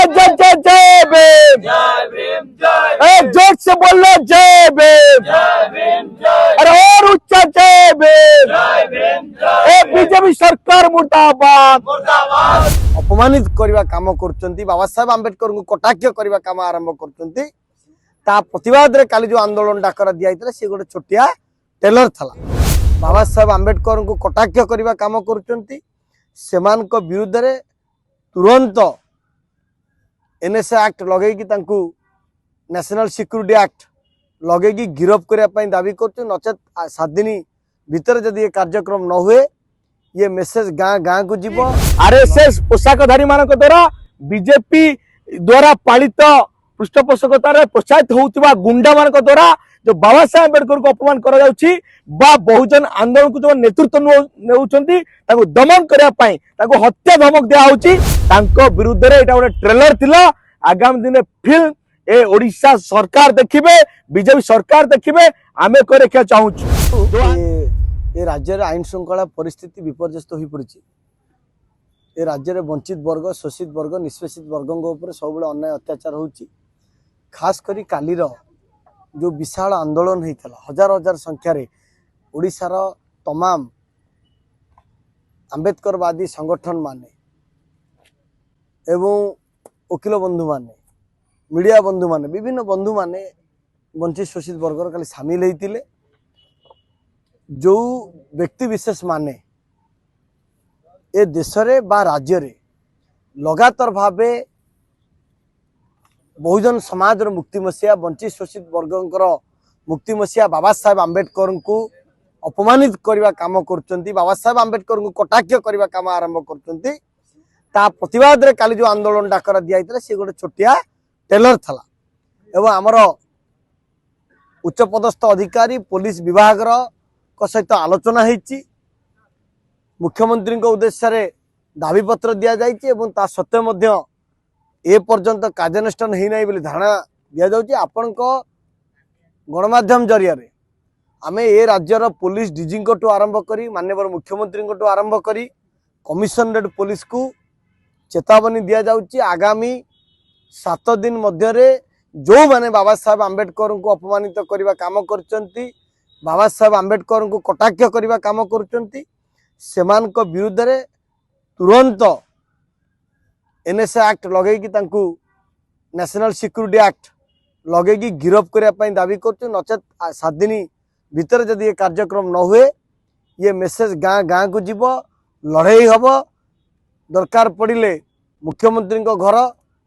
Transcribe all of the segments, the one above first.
जय जय जय भीम। एक जोर से बोलो जय भीम। अरे और उच्चा जय भीम। बीजेपी सरकार मुर्दाबाद। अपमानित करवा काम कर बाबा साहेब आंबेडकर को कटाक्ष करवा काम आरंभ कर प्रतिवाद काली जो आंदोलन डाकर दिया सी गोटे छोटिया टेलर था। बाबा साहेब आंबेडकर को कटाक्ष करवा काम कर विरुद्ध रे तुरंत एनएसए एक्ट लगे नेशनल सिक्यूरिटी एक्ट लगे गिरफ करने दाबी कर नचेत 7 दिन भीतर जदि ये कार्यक्रम न हुए ये मेसेज गाँ गाँ को जीव। आरएसएस पोशाकधारी मान द्वारा बीजेपी द्वारा पालित पृष्ठपोषकतार प्रोत्साहित होउतिबा गुंडा मान द्वारा जो बाबा साहेब आंबेडकर को अपमान करा जाउछि बा बहुजन आंदोलन को जो नेतृत्व नेउछंती ताको दमन करिया पई ताको हत्या धमक दिया होउछि तांको विरुद्ध रे एटा गोटे ट्रेलर थिला। आगामी दिन फिल्म ए ओडिशा सरकार देखिबे बीजेपी सरकार देखिबे आमे करे के चाहूछु। ए राज्य रे आईन श्रृंखला परिस्थिति विपर्यस्त होई पड़छि। ए राज्य रे वंचित वर्ग शोषित वर्ग निष्पेषित वर्गों ऊपर सब अन्याय अत्याचार होउछि। खास करी कालीर जो विशाल आंदोलन होता हजार हजार संख्यार ओडिशार तमाम आंबेडकरवादी संगठन माने एवं वकिल बंधु माने मीडिया बंधु माने विभिन्न बंधु माने वंचित शोषित वर्गर खाली सामिल होते जो व्यक्ति विशेष माने ए देश रे बा राज्य रे लगातार भावे बहुजन समाज मुक्ति मसीहा वंचित शोषित वर्गंकर मुक्ति मसीहा बाबा साहेब आंबेडकर को अपमानित करवा काम कर बाबा साहेब आंबेडकर को कटाक्ष करवा काम आरंभ कर प्रतिवाद काली जो आंदोलन डाकर दिया सी गोटे छोटिया टेलर था। एवं आमर उच्च पदस्थ अधिकारी पुलिस विभाग सहित आलोचना होती मुख्यमंत्री उद्देश्य दाबी पत्र दि जाता सत्वे ए पर्यंत कार्यानुष्ठान होना बोली धारणा दि जाऊँगी। आपण गणमाध्यम जरिया आमे ए राज्यर पुलिस डीजी आरंभ करी माननीय मुख्यमंत्री आरंभ करी कमिशनरेट पुलिस को चेतावनी दि जाऊँगी आगामी 7 दिन मध्य जो माने बाबा साहेब आंबेडकर को अपमानित करवा काम करचंती बाबा साहेब आंबेडकर को कटाक्ष करवा काम करचंती सेमानक विरुद्ध रे तुरंत एनएसए एक्ट लगे नेशनल सिक्यूरिटी एक्ट लगे गिरफ करने दाबी कर नचेत 7 दिन भीतर जदि ये कार्यक्रम न हुए ये मेसेज गाँ गाँ को जीव लड़ाई हम दरकार पड़े मुख्यमंत्री घर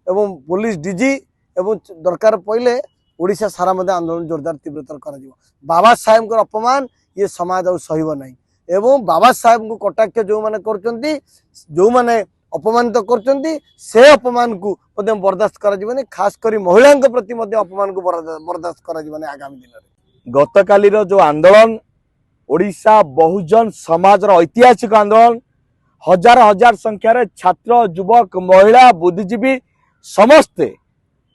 एवं पुलिस डीजी एवं दरकार पड़े ओडिशा सारा मध्य आंदोलन जोरदार तीव्रतर कर बाबा साहेब को अपमान ये समाज आ सहब ना एवं बाबा साहेब को कटाक्ष जो मैंने कर अपमानित करचंती से अपमान को बर्दाश्त कर खास करी महिला प्रति अपमान को बर्दाश्त कर आगामी दिन में गत काली जो आंदोलन ओडिशा बहुजन समाज ऐतिहासिक आंदोलन हजार हजार संख्यार छात्र युवक महिला बुद्धिजीवी समस्ते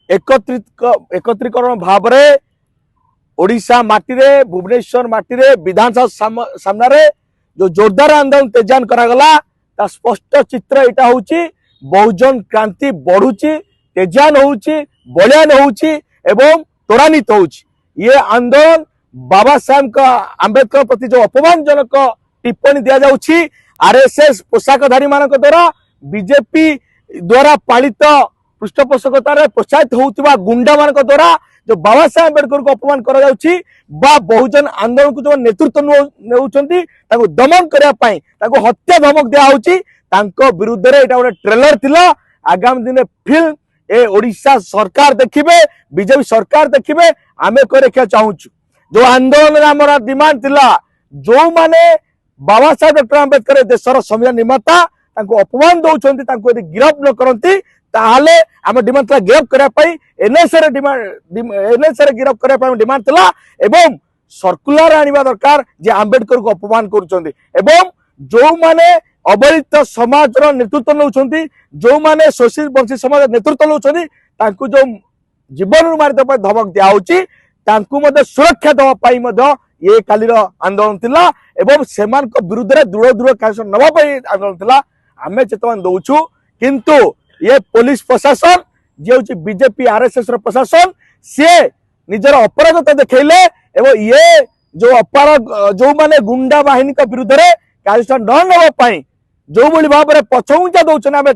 एकत्रीकरण भाव में ओडिशा माटी भुवनेश्वर माटी विधानसभा सामने जो जोरदार आंदोलन तेजान करागला ता स्पष्ट चित्र यहाँ हूँ बहुजन क्रांति बढ़ुची तेजान होउची बलियान होउची एवं त्वरान्वित होउची। ये आंदोलन बाबा साहेब आंबेडकर प्रति जो अपमानजनक टिप्पणी दिया जाउची आरएसएस पोशाकधारी मान द्वारा बीजेपी द्वारा पालित पृष्ठपोषकतार प्रोत्साहित होउतिबा गुंडा मान द्वारा जो बाबा साहेब आंबेडकर को अपमान करा जाउची बा बहुजन आंदोलन को जो नेतृत्व नेउछंती ताको दमन करया पई ताको हत्या धमक दिया होउची तांको विरुद्ध रे एटा गोटे ट्रेलर थिला। आगामी दिन फिल्म ए ओडिशा सरकार देखिबे बीजेपी सरकार देखिबे आमे करे के चाहूछु। जो आंदोलन हमर डिमांड थिला जो माने बाबा साहेब डॉक्टर आंबेडकर देशर संविधान निर्माता तांको अपमान दउछंती तांको यदि गिरफ न करंती ताहले आम डिमांड था गिरफ करने एनएसए गिरफ करने डिमांड था एवं सर्कुलर आनिबा दरकार जे आंबेडकर को अपमान करुछंती एवं जो माने अवहेलित समाज नेतृत्व नौछंती जो माने शोषित वंचित समाज नेतृत्व नौछंती तांको जो जीवन मारित धमक दिया होची तांको मध्य सुरक्षा दवा पाई मध्य ये कालीर आंदोलन थिला एवं सेमान को विरुद्ध रे दृढ़ दृढ़ कार्य नवा पाई आंदोलन थिला। आमे चेतवन दउछु किंतु ये पुलिस प्रशासन जे हूँ बीजेपी आरएसएस प्रशासन सी निजर अपराधता देखले एवं ये जो अपराध जो माने गुंडा बाहिनी विरुद्ध में कार्यानुष्ठान न नापी जो भाई भाव में पछघुंचा दौन आम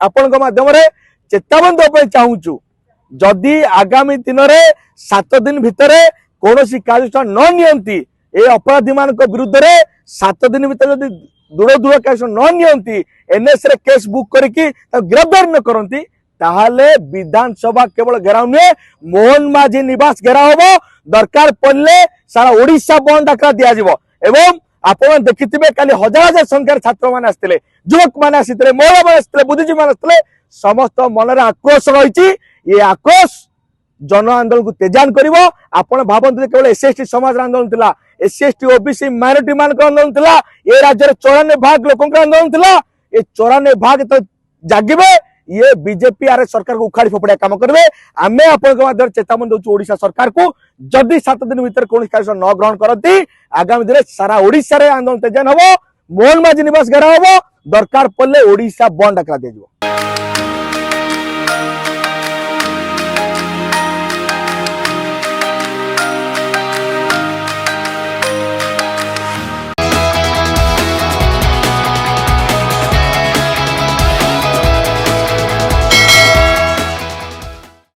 आपण मध्यम चेतावनी देवाई चाहूँ जदि आगामी दिन में 7 दिन भितर कौन कार्यानुष्ठान न नियंती ए अपराधी मान विरुद्ध में 7 दिन भितर जदि दूर दूर कार्यानुष्ठान न नियंती एनएस रे केस बुक करके गिरफ्तार न करती ताहले विधानसभा केवल घेराव नुहे मोहन माझी निवास घेराव हम दरकार पड़े सारा ओडिशा बंद डाकरा दिज्व एवं आपण देखिथिबे काली हजार हजार संख्यार छात्र माने आस्थिले युवक माने आस्थिले महिला माने आस्थिले बुद्धिजीवी माने आस्थिले समस्त मन आक्रोश रही ये आक्रोश जन आंदोलन को तेजान करिवो आपण भाबंतु केवल एसएसटी समाज आंदोलन थिला एसएसटी ओबीसी माइनॉरिटी मान आंदोलन थिला ये राज्य 94% लोकन आंदोलन थिला ये 94% तो जागिबे ये बीजेपी आर सरकार को उखाड़ी फोपड़िया काम करेंगे आमे आपण चेतावनी दौर ओडिशा सरकार को जदि 7 दिन भीतर कौन कार्य न ग्रहण करती आगामी दिन सारा ओडिशा रे आंदोलन तेजान हम मोहन माझी निवास घेरा हम दरकार पड़े ओडिशा बंद डाकरा दिया।